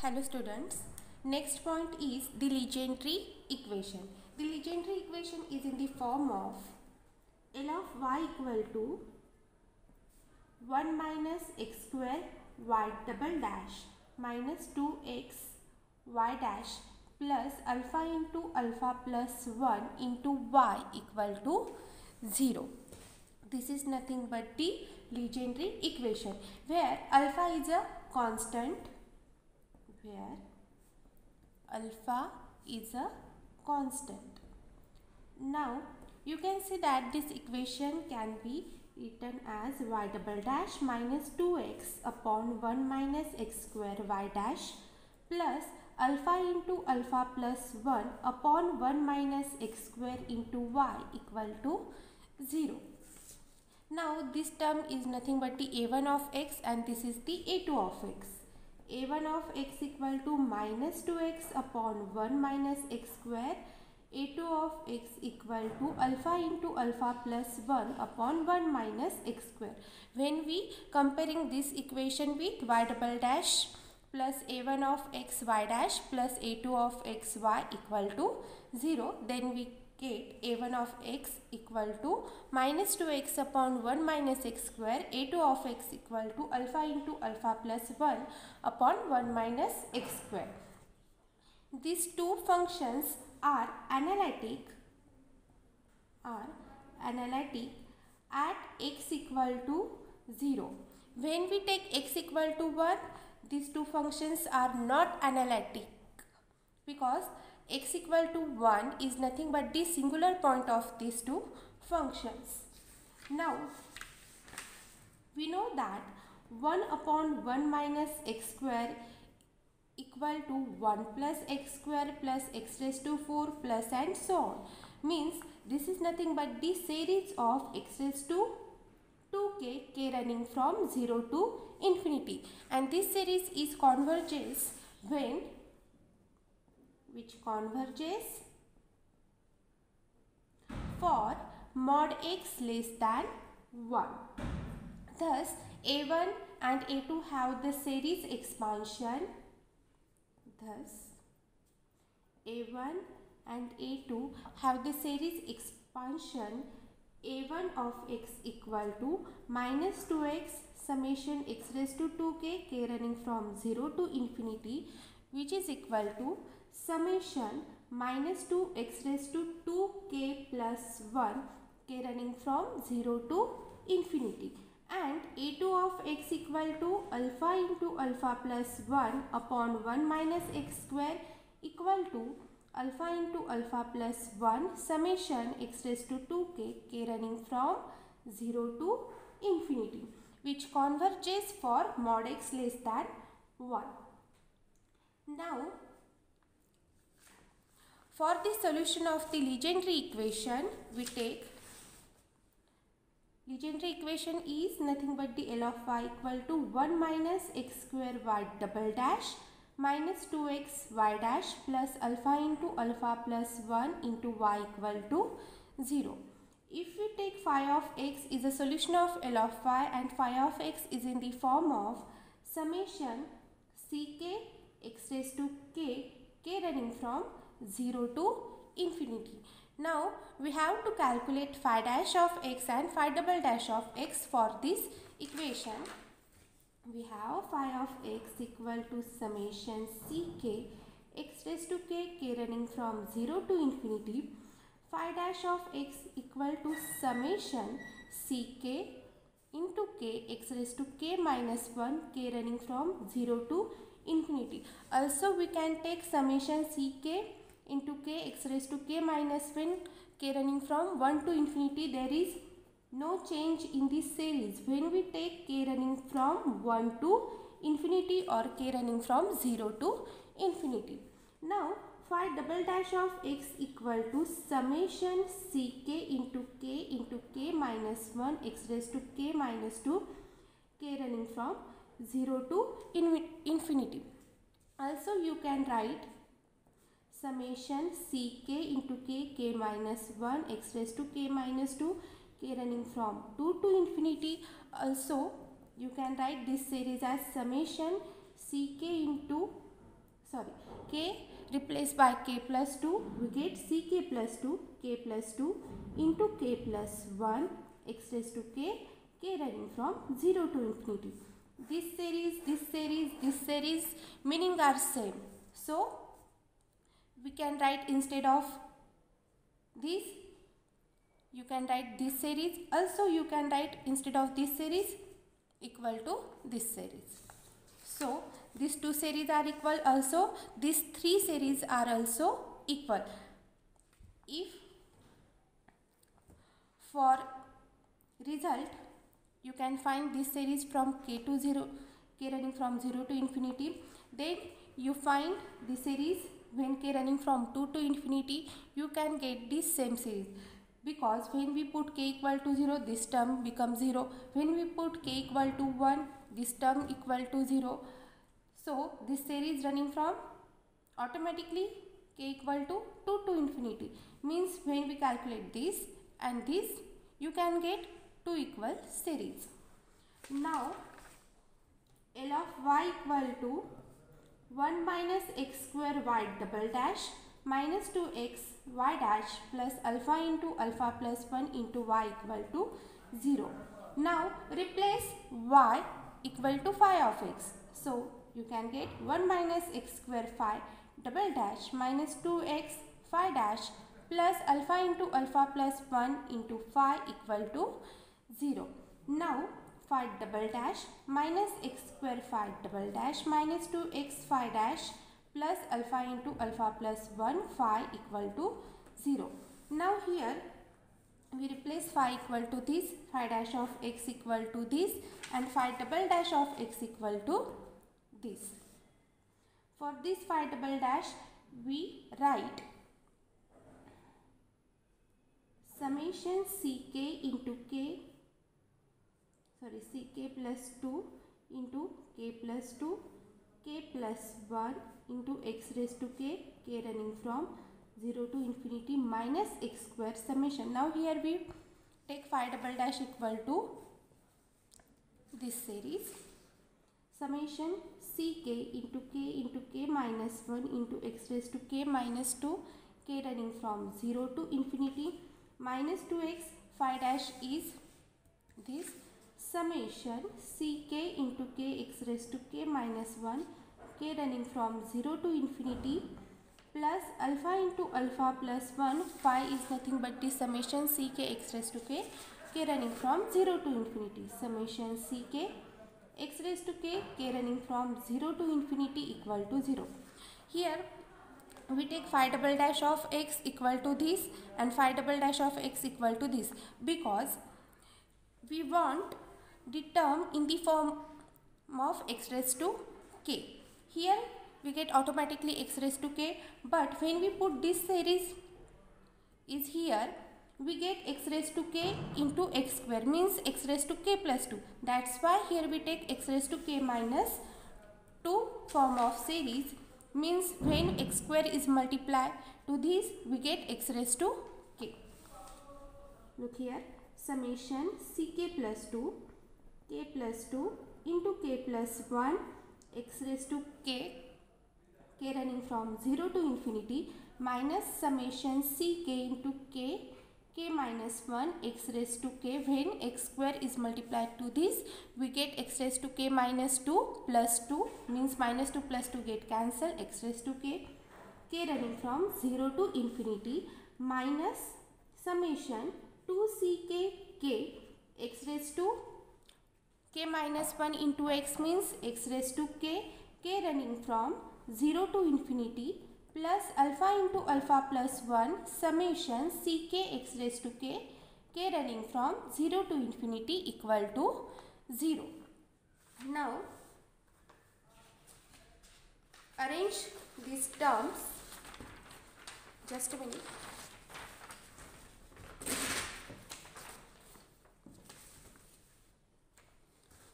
Hello students. Next point is the Legendre equation. The Legendre equation is in the form of L of y equal to 1 minus x square y double dash minus 2x y dash plus alpha into alpha plus 1 into y equal to 0. This is nothing but the Legendre equation where alpha is a constant. Now you can see that this equation can be written as y double dash minus 2x upon 1 minus x square y dash plus alpha into alpha plus 1 upon 1 minus x square into y equal to 0. Now this term is nothing but the a1 of x and this is the a2 of x. a1 of x equal to minus 2x upon 1 minus x square, a2 of x equal to alpha into alpha plus 1 upon 1 minus x square. When we comparing this equation with y double dash plus a1 of x y dash plus a2 of x y equal to 0, then we get a1 of x equal to minus 2x upon 1 minus x square, a2 of x equal to alpha into alpha plus 1 upon 1 minus x square. These two functions are analytic at x equal to 0. When we take x equal to 1, these two functions are not analytic because x equal to 1 is nothing but the singular point of these two functions. Now, we know that 1 upon 1 minus x square equal to 1 plus x square plus x raised to 4 plus and so on. Means this is nothing but the series of x raised to 2k running from 0 to infinity. And this series is converges when for mod x less than 1. Thus, a1 and a2 have the series expansion. a1 of x equal to minus 2x summation x raised to 2k running from 0 to infinity, which is equal to summation minus 2x raised to 2k plus 1 k running from 0 to infinity, and a2 of x equal to alpha into alpha plus 1 upon 1 minus x square equal to alpha into alpha plus 1 summation x raised to 2k k running from 0 to infinity, which converges for mod x less than 1. Now, for the solution of the Legendre equation, we take Legendre equation is nothing but the L of y equal to 1 minus x square y double dash minus 2x y dash plus alpha into alpha plus 1 into y equal to 0. If we take phi of x is a solution of L of y and phi of x is in the form of summation ck x raised to k running from 0 to infinity. Now we have to calculate phi dash of x and phi double dash of x for this equation. We have phi of x equal to summation ck x raised to k running from 0 to infinity. Phi dash of x equal to summation ck into k x raised to k minus 1 k running from 0 to infinity. Also we can take summation ck into k x raised to k minus 1 k running from 1 to infinity. There is no change in this series when we take k running from 1 to infinity or k running from 0 to infinity. Now phi double dash of x equal to summation ck into k minus 1 x raised to k minus 2 k running from 0 to infinity. Also you can write summation ck into k minus 1 x raised to k minus 2 k running from 2 to infinity. Also you can write this series as summation ck into sorry, k replaced by k plus 2, we get ck plus 2, k plus 2 into k plus 1 x raised to k running from 0 to infinity. This series meaning are same. So we can write instead of this, you can write this series. Also you can write instead of this series equal to this series. So these two series are equal. Also these three series are also equal. If for result you can find this series from k to 0, k running from 0 to infinity, then you find this series when k running from 2 to infinity, you can get this same series, because when we put k equal to 0, this term becomes 0. When we put k equal to 1, this term equal to 0. So this series running from automatically k equal to 2 to infinity, means when we calculate this and this, you can get two equal series. Now L of y equal to 1 minus x square y double dash minus 2x y dash plus alpha into alpha plus 1 into y equal to 0. Now replace y equal to phi of x. So you can get 1 minus x square phi double dash minus 2x phi dash plus alpha into alpha plus 1 into phi equal to 0. Now phi double dash minus x square phi double dash minus 2x phi dash plus alpha into alpha plus 1 phi equal to 0. Now here we replace phi equal to this, phi dash of x equal to this, and phi double dash of x equal to this. For this phi double dash we write summation ck plus 2 into k plus 2 k plus 1 into x raised to k running from 0 to infinity minus x square summation. Now here we take phi double dash equal to this series, summation ck into k minus 1 into x raised to k minus 2 k running from 0 to infinity minus 2x phi dash is this, summation ck into k x raised to k minus 1 k running from 0 to infinity plus alpha into alpha plus 1 phi is nothing but the summation ck x raised to k running from 0 to infinity, summation ck x raised to k running from 0 to infinity equal to 0. Here we take phi double dash of x equal to this and phi double dash of x equal to this, because we want the term in the form of x raised to k. Here we get automatically x raised to k, but when we put this series is here, we get x raised to k into x square, means x raised to k plus 2. That's why here we take x raised to k minus 2 form of series, means when x square is multiplied to this, we get x raised to k. Look here, summation ck plus 2 k plus 2 into k plus 1 x raised to k running from 0 to infinity minus summation ck into k minus 1 x raised to k. When x square is multiplied to this, we get x raised to k minus 2 plus 2, means minus 2 plus 2 get cancelled, x raised to k running from 0 to infinity minus summation 2ck k x raised to k minus 1 into x, means x raised to k running from 0 to infinity plus alpha into alpha plus 1 summation ck x raised to k running from 0 to infinity equal to 0. Now arrange these terms, just a minute.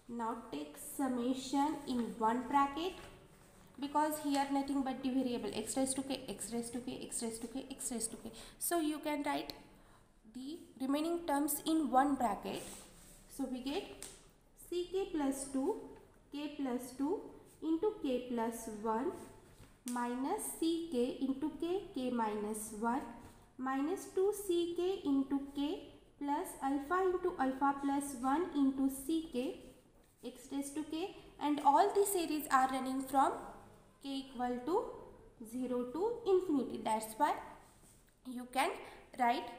Now take summation in one bracket, because here nothing but the variable x raised to k, x raised to k, x raised to k, x raised to k. So you can write the remaining terms in one bracket. So we get ck plus 2 k plus 2 into k plus 1 minus ck into k minus 1 minus 2ck into k plus alpha into alpha plus 1 into ck x raised to k, and all the series are running from k equal to 0 to infinity. That's why you can write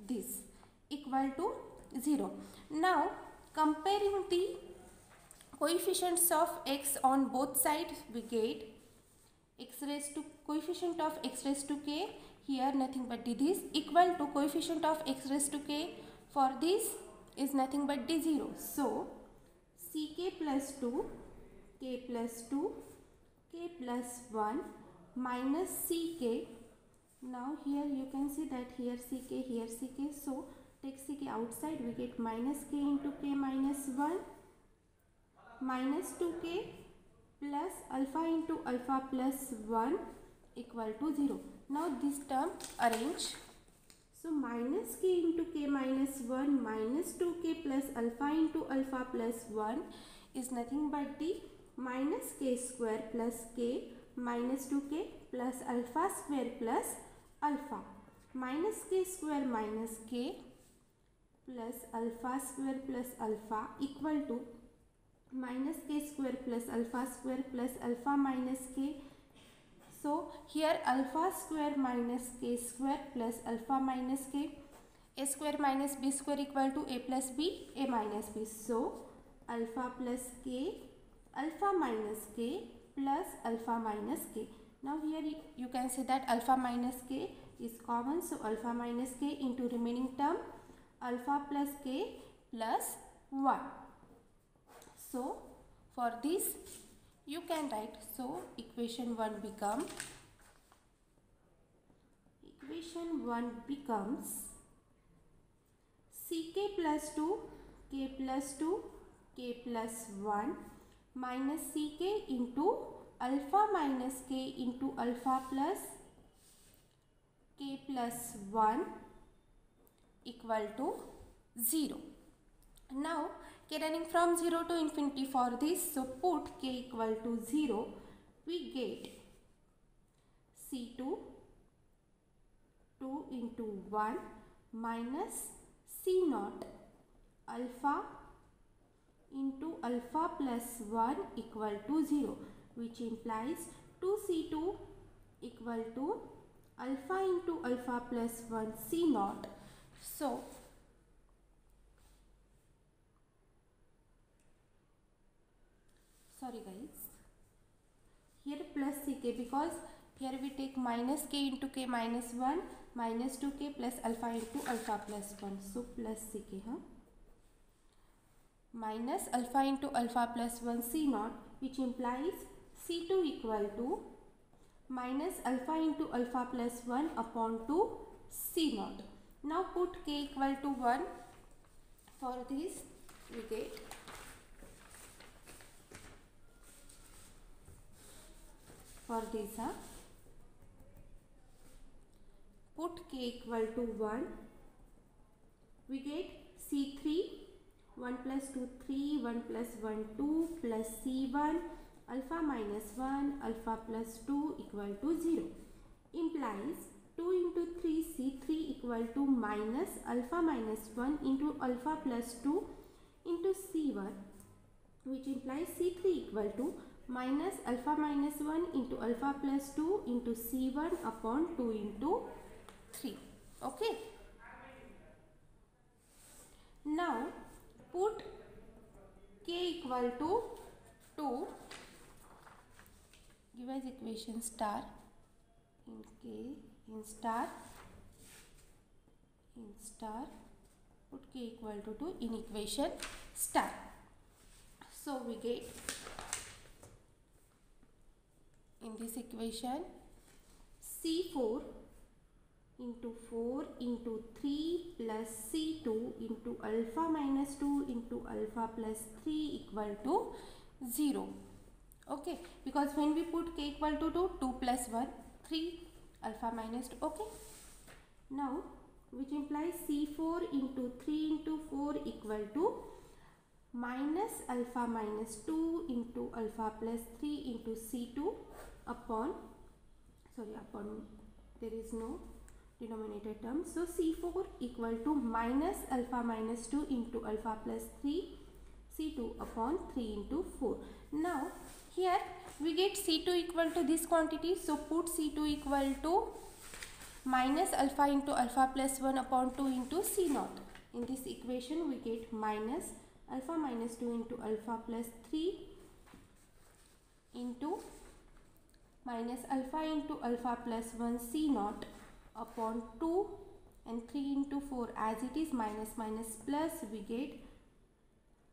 this equal to 0. Now comparing the coefficients of x on both sides, we get x raised to coefficient of x raised to k, here nothing but this, equal to coefficient of x raised to k for this is nothing but the 0. So ck plus 2, k plus 2, k plus 1 minus ck. Now here you can see that here ck, so take ck outside, we get minus k into k minus 1 minus 2k plus alpha into alpha plus 1 equal to 0. Now this term arrange. So minus k into k minus 1 minus 2k plus alpha into alpha plus 1 is nothing but the minus k square plus k minus 2k plus alpha square plus alpha. Minus k square minus k plus alpha square plus alpha equal to minus k square plus alpha minus k. So here alpha square minus k square plus alpha minus k, a square minus b square equal to a plus b, a minus b. So alpha plus k, alpha minus k plus alpha minus k. Now here you can say that alpha minus k is common, so alpha minus k into remaining term alpha plus k plus 1. So for this you can write, so equation 1 becomes ck plus 2, k plus 2, k plus 1 minus ck into alpha minus k into alpha plus k plus 1 equal to 0. Now k running from 0 to infinity for this, so put k equal to 0, we get c2 2 into 1 minus c naught alpha into alpha plus 1 equal to 0, which implies 2c2 equal to alpha into alpha plus 1 c naught. So sorry guys, here plus ck, because here we take minus k into k minus 1 minus 2k plus alpha into alpha plus 1, so plus ck, minus alpha into alpha plus 1 c naught, which implies c2 equal to minus alpha into alpha plus 1 upon 2 c naught. Now put k equal to 1, for this we get for this put k equal to 1, we get c3 1 plus 2 3, 1 plus 1 2 plus c1 alpha minus 1 alpha plus 2 equal to 0, implies 2 into 3 c3 equal to minus alpha minus 1 into alpha plus 2 into c1, which implies c3 equal to minus alpha minus 1 into alpha plus 2 into c1 upon 2 into 3. Okay. Now put k equal to 2, give as equation star in k in star put k equal to 2 in equation star. So we get in this equation c4 into 4 into 3 plus c2 into alpha minus 2 into alpha plus 3 equal to 0. Okay, because when we put k equal to 2, 2 plus 1, 3 alpha minus 2. Okay, now which implies c4 into 3 into 4 equal to minus alpha minus 2 into alpha plus 3 into c2 upon sorry, upon there is no denominator term. So C4 equal to minus alpha minus 2 into alpha plus 3 C2 upon 3 into 4. Now here we get C2 equal to this quantity. So put C2 equal to minus alpha into alpha plus 1 upon 2 into C naught. In this equation we get minus alpha minus 2 into alpha plus 3 into minus alpha into alpha plus 1 C naught upon 2 and 3 into 4 as it is minus minus plus we get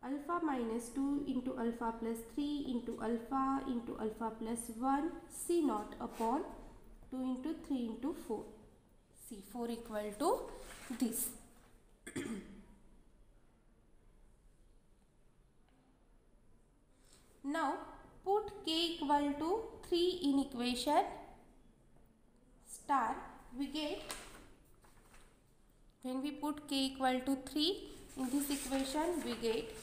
alpha minus 2 into alpha plus 3 into alpha plus 1 C naught upon 2 into 3 into 4. C4 equal to this. Now put k equal to 3 in equation star. We get, when we put k equal to 3 in this equation, we get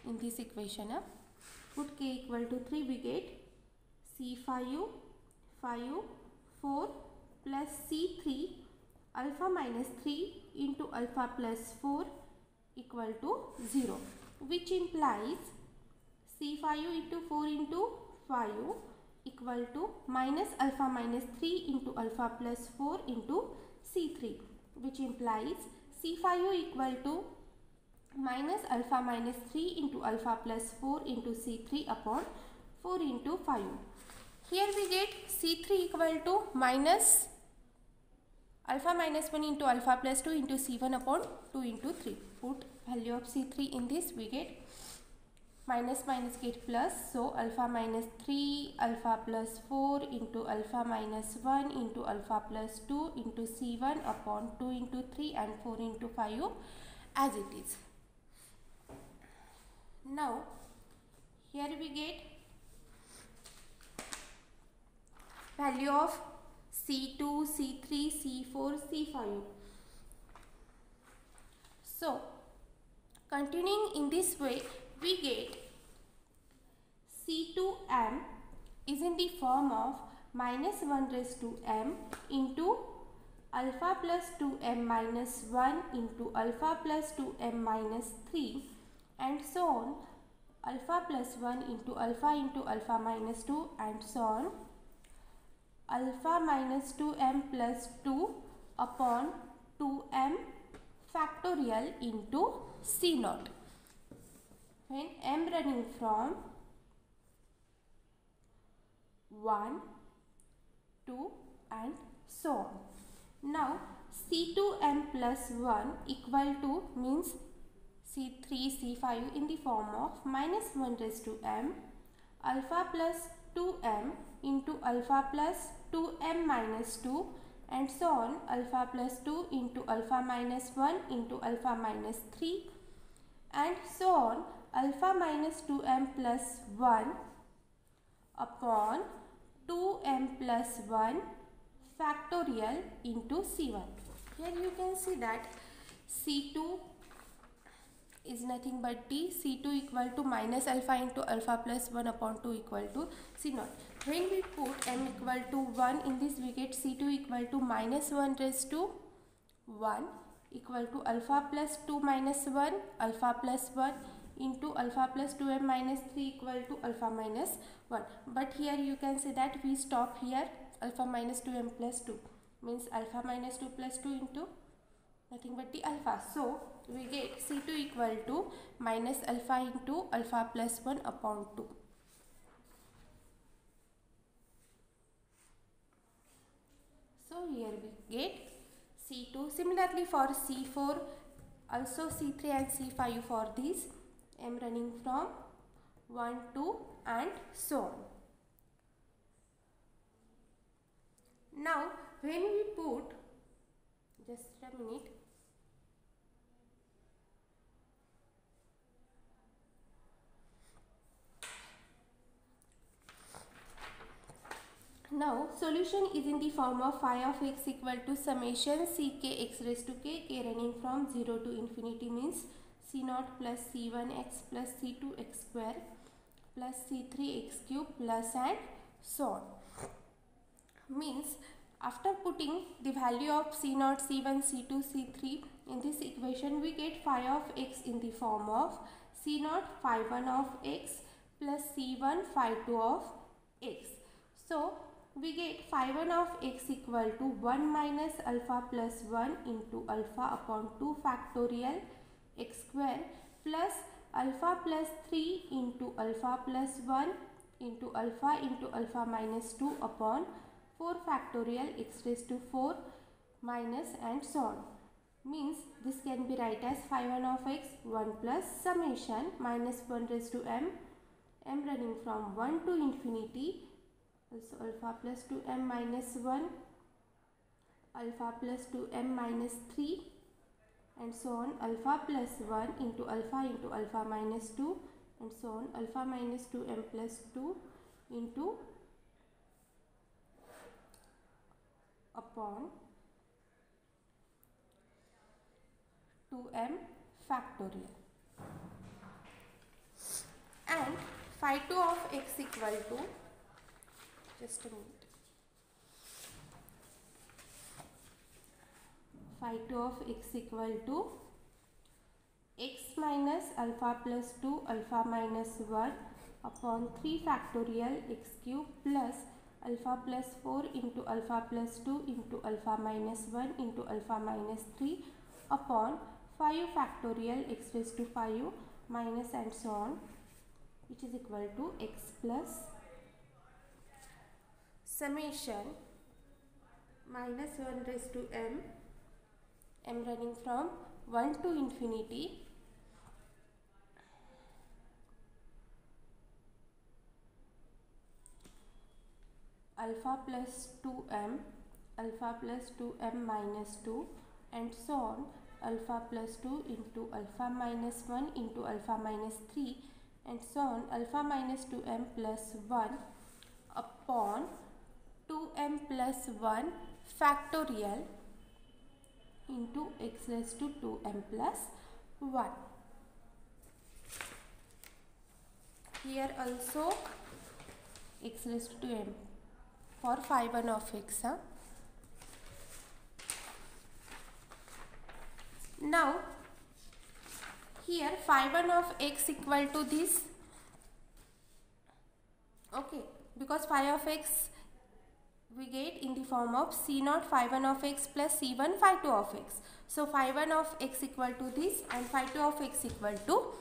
in this equation put k equal to 3, we get C5 5 4 plus C3 alpha minus 3 into alpha plus 4 equal to 0, which implies C5 into 4 into 5 equal to minus alpha minus 3 into alpha plus 4 into C3, which implies C5 equal to minus alpha minus 3 into alpha plus 4 into C3 upon 4 into 5. Here we get C3 equal to minus alpha minus 1 into alpha plus 2 into C1 upon 2 into 3. Put value of C3 in this, we get minus minus get plus. So alpha minus 3 alpha plus 4 into alpha minus 1 into alpha plus 2 into C1 upon 2 into 3 and 4 into 5 as it is. Now here we get value of C2, C3, C4, C5. So continuing in this way, we get C2m is in the form of minus 1 raised to m into alpha plus 2m minus 1 into alpha plus 2m minus 3 and so on, alpha plus 1 into alpha minus 2 and so on, alpha minus 2m plus 2 upon 2m factorial into C naught, when m running from 1, 2 and so on. Now C2m plus 1 equal to means C3, C5 in the form of minus 1 raised to m alpha plus 2m into alpha plus 2m minus 2 and so on, alpha plus 2 into alpha minus 1 into alpha minus 3 and so on, alpha minus 2m plus 1 upon 2m plus 1 factorial into C1. Here you can see that C2 is nothing but d, C2 equal to minus alpha into alpha plus 1 upon 2 equal to C0. When we put m equal to 1 in this, we get C2 equal to minus 1 raised to 1 equal to alpha plus 2 minus 1 alpha plus 1 into alpha plus 2m minus 3 equal to alpha minus 1. But here you can see that we stop here, alpha minus 2m plus 2 means alpha minus 2 plus 2 into nothing but the alpha. So we get C2 equal to minus alpha into alpha plus 1 upon 2. So here we get C2. Similarly for C4, also C3 and C5 for these, m running from 1, 2 and so on. Now when we put, just a minute, now solution is in the form of phi of x equal to summation ck x raised to k running from 0 to infinity means c0 plus c1x plus c2x square plus c3 x cube plus and so on. Means after putting the value of c0, c1, c2, c3 in this equation, we get phi of x in the form of c0 phi 1 of x plus c1 phi 2 of x. So we get phi 1 of x equal to 1 minus alpha plus 1 into alpha upon 2 factorial x square plus alpha plus 3 into alpha plus 1 into alpha minus 2 upon 4 factorial x raised to 4 minus and so on. Means this can be write as phi 1 of x 1 plus summation minus 1 raised to m running from 1 to infinity, also alpha plus 2m minus 1, alpha plus 2m minus 3 and so on, alpha plus 1 into alpha minus 2 and so on, alpha minus 2m plus 2 into upon 2m factorial. And phi 2 of x equal to, just a minute, phi 2 of x equal to x minus alpha plus 2 alpha minus 1 upon 3 factorial x cube plus alpha plus 4 into alpha plus 2 into alpha minus 1 into alpha minus 3 upon 5 factorial x raised to 5 minus and so on, which is equal to x plus summation minus 1 raised to m running from 1 to infinity, alpha plus 2m minus 2 and so on, alpha plus 2 into alpha minus 1 into alpha minus 3 and so on, alpha minus 2m plus 1 upon 2m plus 1 factorial into x raised to 2m plus 1. Here also x raised to 2m for phi 1 of x. Now here phi 1 of x equal to this, okay, because phi of x we get in the form of c0 phi 1 of x plus c1 phi 2 of x. So phi 1 of x equal to this and phi 2 of x equal to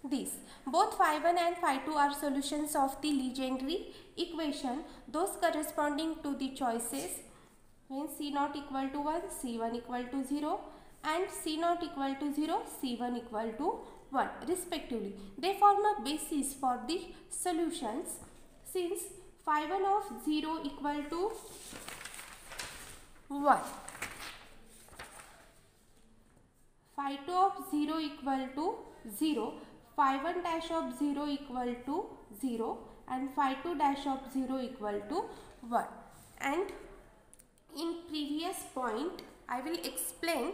this. Both phi 1 and phi 2 are solutions of the Legendre equation, those corresponding to the choices when c0 equal to 1, c1 equal to 0 and c0 equal to 0, c1 equal to 1 respectively. They form a basis for the solutions since phi 1 of 0 equal to 1, phi 2 of 0 equal to 0, phi 1 dash of 0 equal to 0 and phi 2 dash of 0 equal to 1. And in previous point I will explain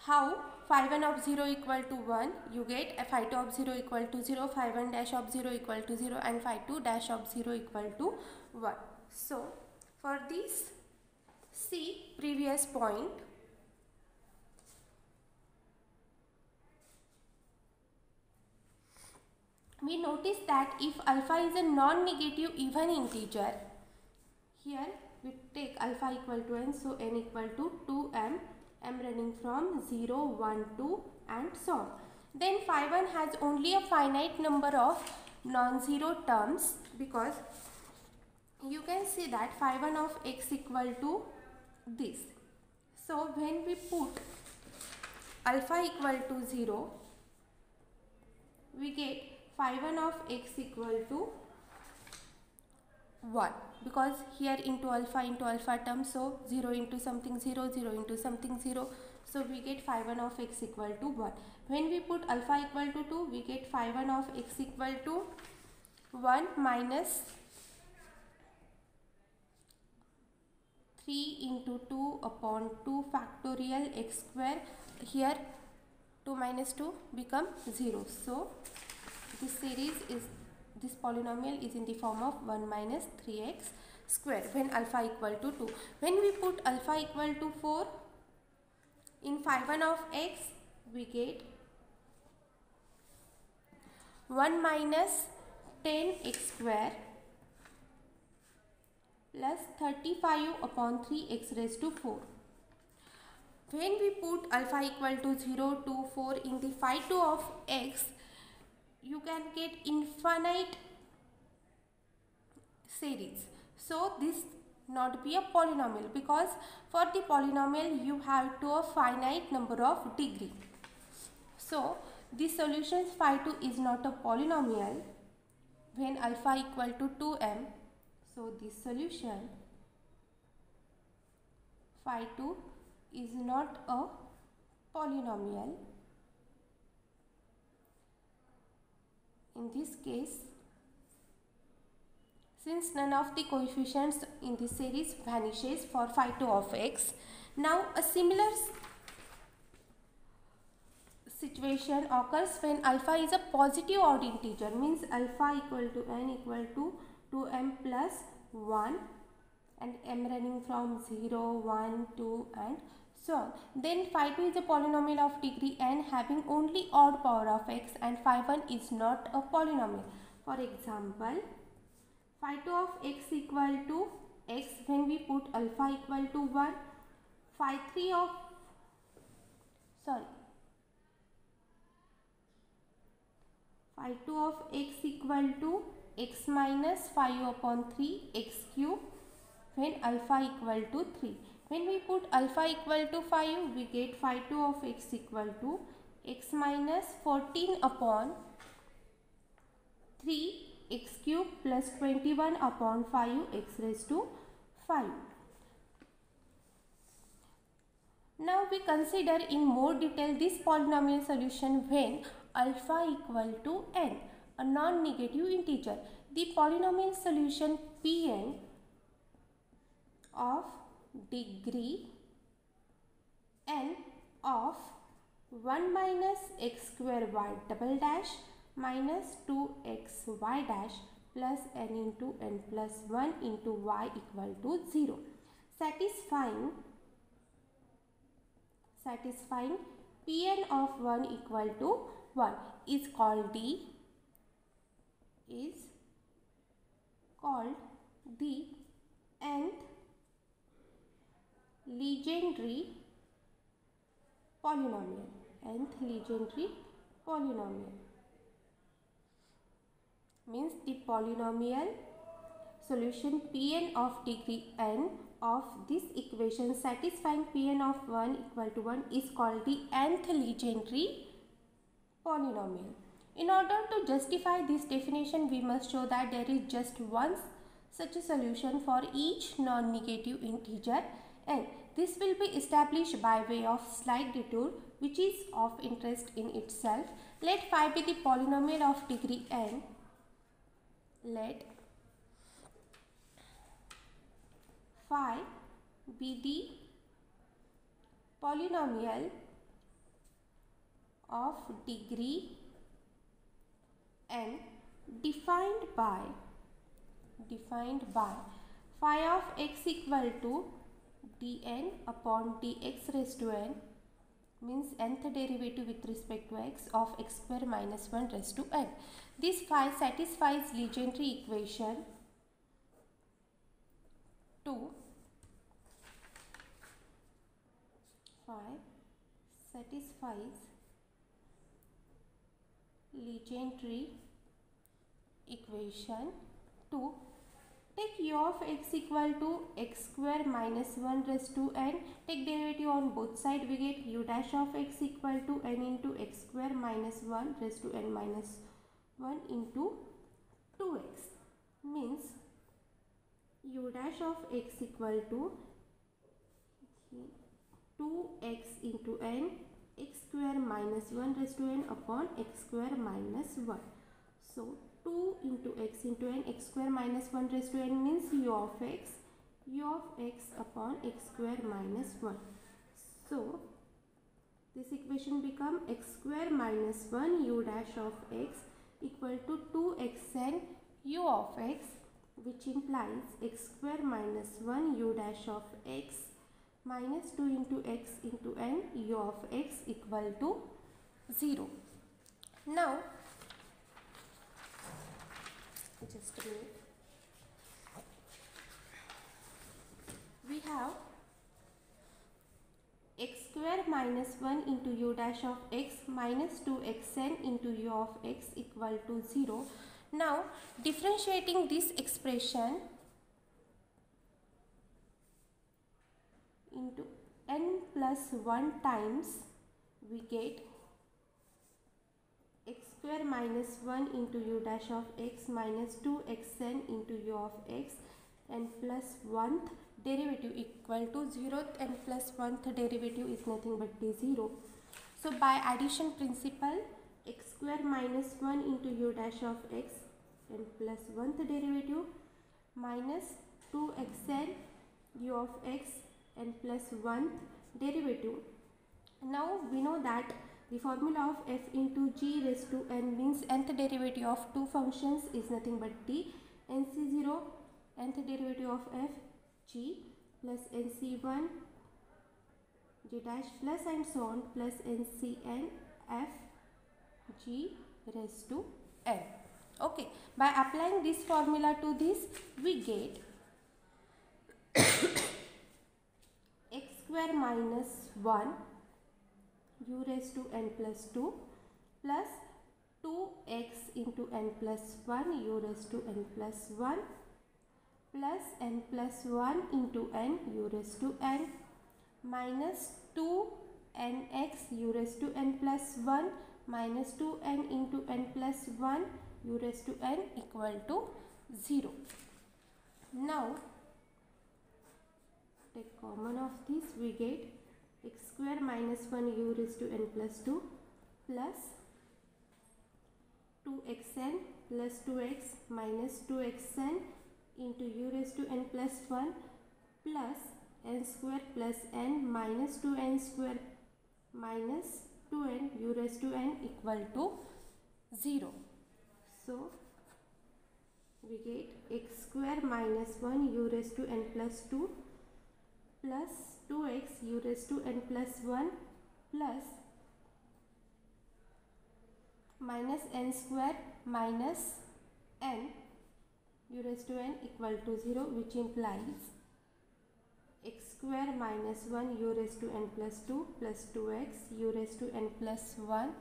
how phi 1 of 0 equal to 1 you get phi 2 of 0 equal to 0, phi 1 dash of 0 equal to 0 and phi 2 dash of 0 equal to 1. So for this see previous point. We notice that if alpha is a non-negative even integer, here we take alpha equal to n, so n equal to 2m, m running from 0, 1, 2 and so on. Then phi 1 has only a finite number of non-zero terms, because you can see that phi 1 of x equal to this. So when we put alpha equal to 0, we get phi 1 of x equal to 1, because here into alpha term, so 0 into something 0, 0 into something 0, so we get phi 1 of x equal to 1. When we put alpha equal to 2, we get phi 1 of x equal to 1 minus 3 into 2 upon 2 factorial x square. Here 2 minus 2 become 0. So this series is this polynomial is in the form of 1 minus 3x square when alpha equal to 2. When we put alpha equal to 4 in phi 1 of x, we get 1 minus 10x square plus 35 upon 3x raised to 4. When we put alpha equal to 0, 2, 4 in the phi 2 of x, you can get infinite series. So this not be a polynomial, because for the polynomial you have to a finite number of degree. So the solution phi 2 is not a polynomial when alpha equal to 2m. So this solution phi 2 is not a polynomial. In this case, since none of the coefficients in this series vanishes for phi 2 of x, now a similar situation occurs when alpha is a positive odd integer, means alpha equal to n equal to 2m plus 1 and m running from 0, 1, 2 and so on. Then phi 2 is a polynomial of degree n having only odd power of x, and phi 1 is not a polynomial. For example, phi 2 of x equal to x when we put alpha equal to 1, phi 3 of phi 2 of x equal to x minus 5 upon 3 x cube when alpha equal to 3. When we put alpha equal to 5, we get phi 2 of x equal to x minus 14 upon 3 x cube plus 21 upon 5 x raised to 5. Now we consider in more detail this polynomial solution when alpha equal to n, a non-negative integer. The polynomial solution Pn of degree n of 1 minus x square y double dash minus 2x y dash plus n into n plus 1 into y equal to 0, satisfying Pn of 1 equal to 1 is called the nth Legendre polynomial. Nth Legendre polynomial means the polynomial solution Pn of degree n of this equation satisfying Pn of 1 equal to 1 is called the nth Legendre polynomial. In order to justify this definition, we must show that there is just one such a solution for each non-negative integer n. This will be established by way of slight detour, which is of interest in itself. Let phi be the polynomial of degree n. Let phi be the polynomial of degree n defined by phi of x equal to dn upon dx raised to n, means nth derivative with respect to x of x square minus 1 raised to n. This phi satisfies Legendre equation 2. Phi satisfies Legendre equation 2. Take u of x equal to x square minus 1 raised to n. Take derivative on both sides. We get u dash of x equal to n into x square minus 1 raised to n minus 1 into 2x. Means u dash of x equal to 2x into n x square minus 1 raised to n upon x square minus 1. So 2 into x into n x square minus 1 raised to n means u of x upon x square minus 1. So this equation become x square minus 1 u dash of x equal to 2xn u of x, which implies x square minus 1 u dash of x minus 2 into x into n u of x equal to 0. Now, just a minute. We have x square minus 1 into u dash of x minus 2xn into u of x equal to 0. Now, differentiating this expression into n plus 1 times, we get x square minus 1 into u dash of x minus 2xn into u of x and plus 1th derivative equal to 0th and plus 1th derivative is nothing but the 0. So, by addition principle, x square minus 1 into u dash of x and plus 1th derivative minus 2xn u of x and plus 1th derivative. Now, we know that the formula of f into g raised to n means nth derivative of two functions is nothing but the nc0 nth derivative of f g plus nc1 g dash plus and so on plus ncn f g raised to n. Okay, by applying this formula to this, we get x square minus 1 u raised to n plus 2 plus 2x into n plus 1 u raised to n plus 1 plus n plus 1 into n u raised to n minus 2nx u raised to n plus 1 minus 2n into n plus 1 u raised to n equal to 0. Now, take common of this, we get x square minus 1 u raised to n plus 2 plus 2xn plus 2x minus 2xn into u raised to n plus 1 plus n square plus n minus 2n square minus 2n u raised to n equal to 0. So, we get x square minus 1 u raised to n plus 2 plus 2x u raised to n plus 1 plus minus n square minus n u raised to n equal to 0, which implies x square minus 1 u raised to n plus 2 plus 2x u raised to n plus 1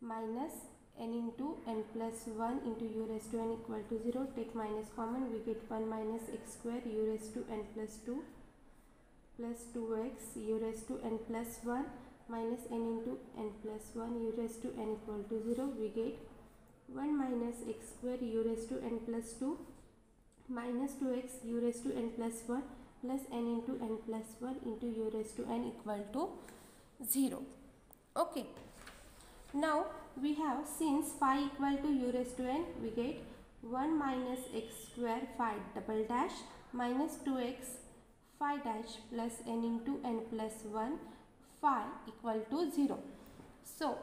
minus n into n plus 1 into u raised to n equal to 0. Take minus common, we get 1 minus x square u raised to n plus 2 plus 2x u raised to n plus 1 minus n into n plus 1 u raised to n equal to 0. We get 1 minus x square u raised to n plus 2 minus 2x u raised to n plus 1 plus n into n plus 1 into u raised to n equal to 0. Okay. Now, we have since phi equal to u raised to n, we get 1 minus x square phi double dash minus 2x phi dash plus n into n plus 1 phi equal to 0. So,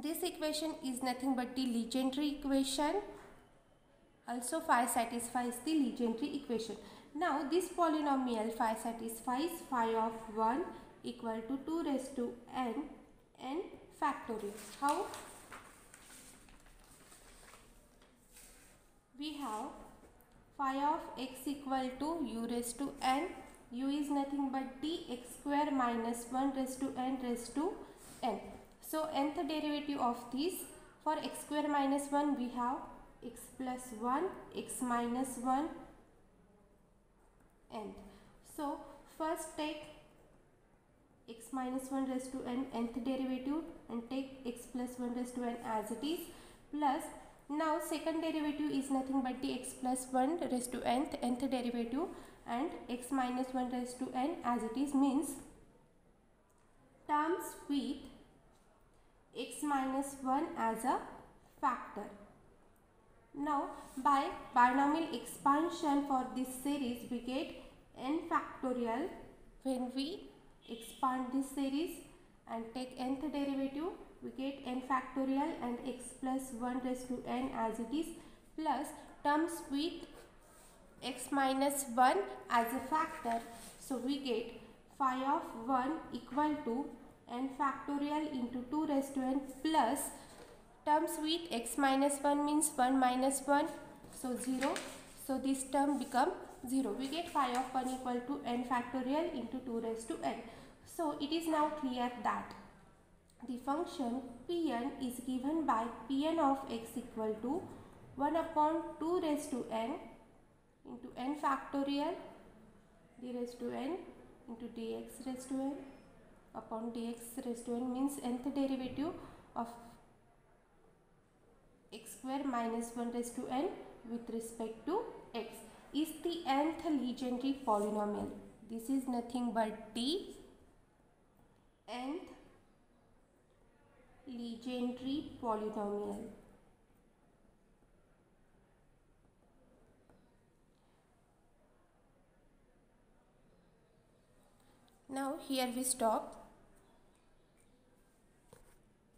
this equation is nothing but the Legendre equation. Also, phi satisfies the Legendre equation. Now, this polynomial phi satisfies phi of 1 equal to 2 raised to n factorial. How? We have phi of x equal to u raised to n. U is nothing but the x square minus 1 raised to n. So, nth derivative of this, for x square minus 1 we have x plus 1, x minus 1 nth. So, first take x minus 1 raised to n nth derivative and take x plus 1 raised to n as it is, plus now second derivative is nothing but the x plus 1 raised to nth derivative and x minus 1 raised to n as it is, means terms with x minus 1 as a factor. Now, by binomial expansion for this series, we get n factorial when we expand this series and take nth derivative we get n factorial and x plus 1 raised to n as it is, plus terms with x minus 1 as a factor. So we get phi of 1 equal to n factorial into 2 raised to n plus terms with x minus 1 means 1 minus 1, so 0. So this term become 0. We get phi of 1 equal to n factorial into 2 raised to n. So it is now clear that the function Pn is given by Pn of x equal to 1 upon 2 raised to n into n factorial d raised to n into dx raised to n upon dx raised to n means nth derivative of x square minus 1 raised to n with respect to x is the nth Legendre polynomial. This is nothing but the nth Legendre polynomial. Now here we stop.